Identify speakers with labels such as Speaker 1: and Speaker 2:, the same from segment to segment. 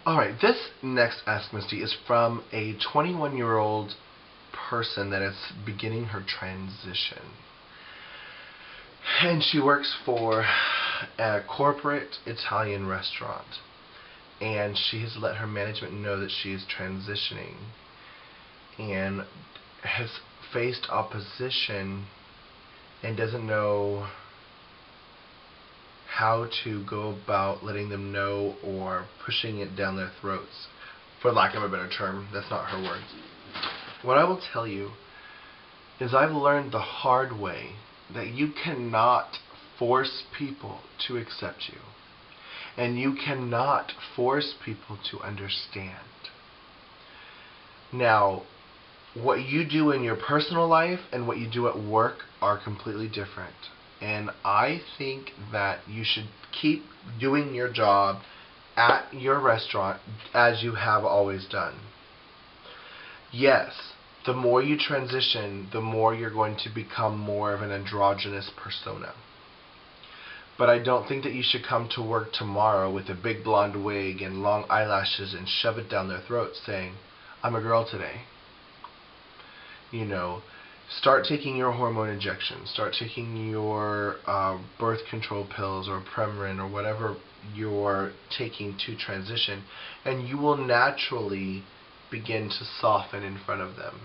Speaker 1: Alright, this next Ask Misty is from a 21-year-old person that is beginning her transition. And she works for a corporate Italian restaurant. And she has let her management know that she is transitioning and has faced opposition and doesn't know how to go about letting them know or pushing it down their throats, for lack of a better term. That's not her words. What I will tell you is I've learned the hard way that you cannot force people to accept you, and you cannot force people to understand. Now, what you do in your personal life and what you do at work are completely different. And I think that you should keep doing your job at your restaurant as you have always done. Yes, the more you transition, the more you're going to become more of an androgynous persona. But I don't think that you should come to work tomorrow with a big blonde wig and long eyelashes and shove it down their throats saying, "I'm a girl today." You know, start taking your hormone injections. Start taking your birth control pills or Premarin or whatever you're taking to transition, and you will naturally begin to soften in front of them.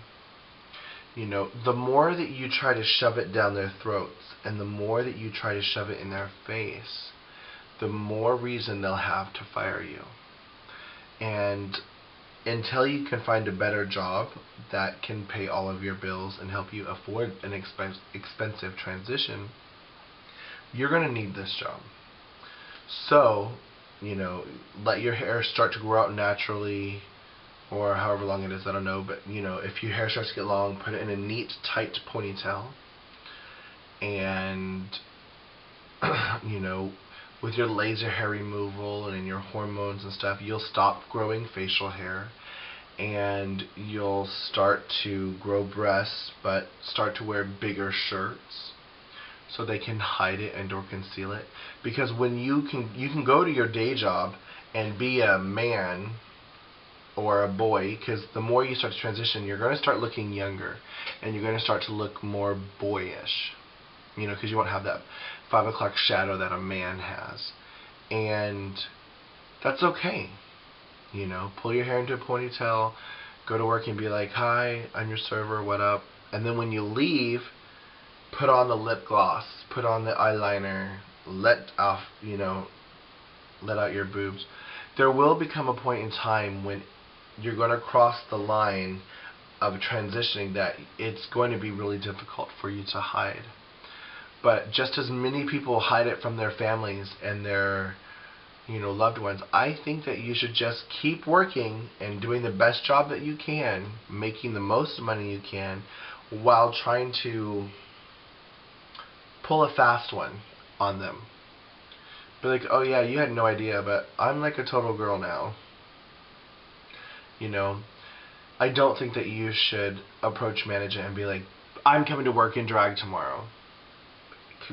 Speaker 1: You know, the more that you try to shove it down their throats and the more that you try to shove it in their face, the more reason they'll have to fire you. And until you can find a better job that can pay all of your bills and help you afford an expensive transition, you're going to need this job. So, you know, let your hair start to grow out naturally, or however long it is, I don't know, but, you know, if your hair starts to get long, put it in a neat, tight ponytail, and, you know, with your laser hair removal and your hormones and stuff, you'll stop growing facial hair, and you'll start to grow breasts, but start to wear bigger shirts so they can hide it and or conceal it. Because when you can go to your day job and be a man or a boy, because the more you start to transition, you're going to start looking younger, and you're going to start to look more boyish. You know, because you won't have that 5 o'clock shadow that a man has. And that's okay. You know, pull your hair into a ponytail, go to work and be like, "Hi, I'm your server, what up?" And then when you leave, put on the lip gloss, put on the eyeliner, let out your boobs. There will become a point in time when you're going to cross the line of transitioning that it's going to be really difficult for you to hide. But just as many people hide it from their families and their, loved ones, I think that you should just keep working and doing the best job that you can, making the most money you can, while trying to pull a fast one on them. Be like, "Oh yeah, you had no idea, but I'm like a total girl now." I don't think that you should approach management and be like, "I'm coming to work in drag tomorrow."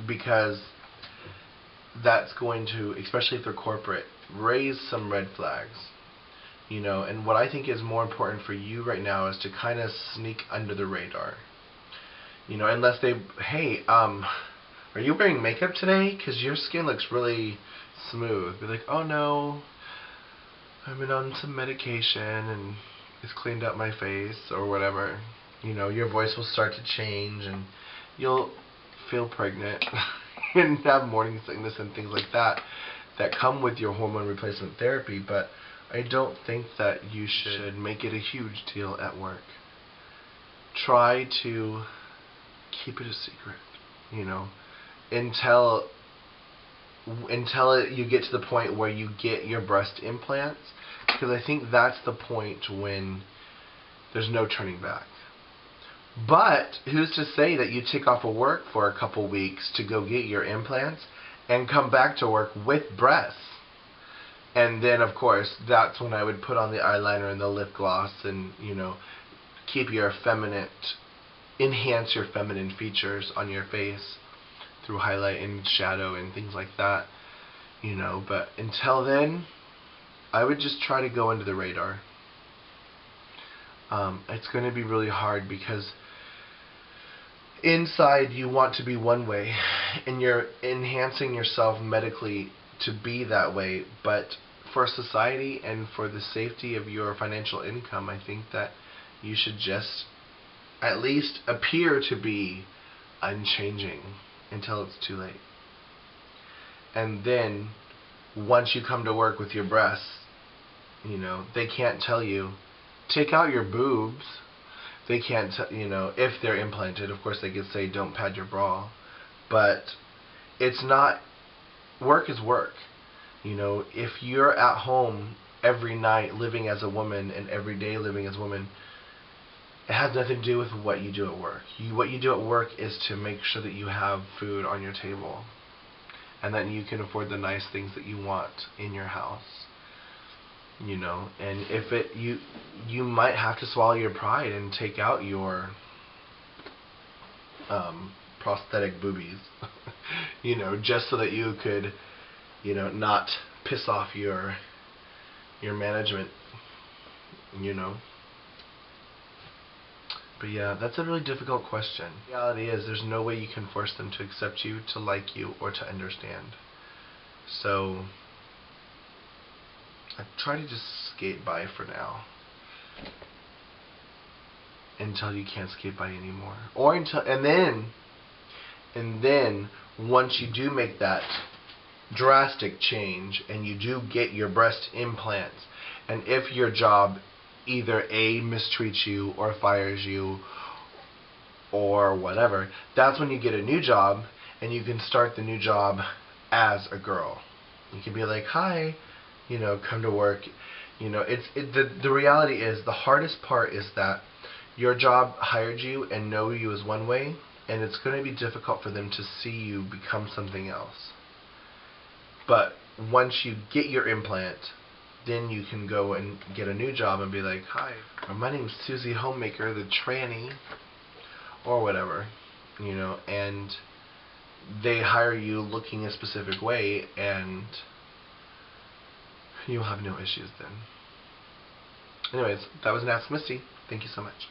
Speaker 1: Because that's going to, especially if they're corporate, raise some red flags. And what I think is more important for you right now is to kind of sneak under the radar. Unless they, "Hey, are you wearing makeup today? Because your skin looks really smooth." Be like, "Oh no, I've been on some medication and it's cleaned up my face," or whatever. Your voice will start to change and you'll feel pregnant and have morning sickness and things like that come with your hormone replacement therapy. But I don't think that you should make it a huge deal at work. Try to keep it a secret, until you get to the point where you get your breast implants, because I think that's the point when there's no turning back. But who's to say that you take off of work for a couple weeks to go get your implants and come back to work with breasts? And then, of course, that's when I would put on the eyeliner and the lip gloss and, keep your enhance your feminine features on your face through highlight and shadow and things like that. But until then, I would just try to go under the radar. It's going to be really hard because inside you want to be one way and you're enhancing yourself medically to be that way, but for society and for the safety of your financial income, I think that you should just at least appear to be unchanging until it's too late. And then once you come to work with your breasts, they can't tell you, take out your boobs. They can't, if they're implanted, of course they could say don't pad your bra. But it's not, work is work. If you're at home every night living as a woman and every day living as a woman, it has nothing to do with what you do at work. What you do at work is to make sure that you have food on your table and that you can afford the nice things that you want in your house. And if you might have to swallow your pride and take out your prosthetic boobies, just so that you could, not piss off your management, But yeah, that's a really difficult question. The reality is there's no way you can force them to accept you, to like you, or to understand. So I try to just skate by for now. Until you can't skate by anymore. Or until and then once you do make that drastic change and you do get your breast implants, and if your job either A, mistreats you or fires you or whatever, that's when you get a new job and you can start the new job as a girl. You can be like, hi, come to work. The reality is the hardest part is that your job hired you and know you as one way, and it's going to be difficult for them to see you become something else. But once you get your implant, then you can go and get a new job and be like, hi, my name's Susie Homemaker, the tranny, or whatever, and they hire you looking a specific way, and you'll have no issues then. Anyways, that was Ask Misty. Thank you so much.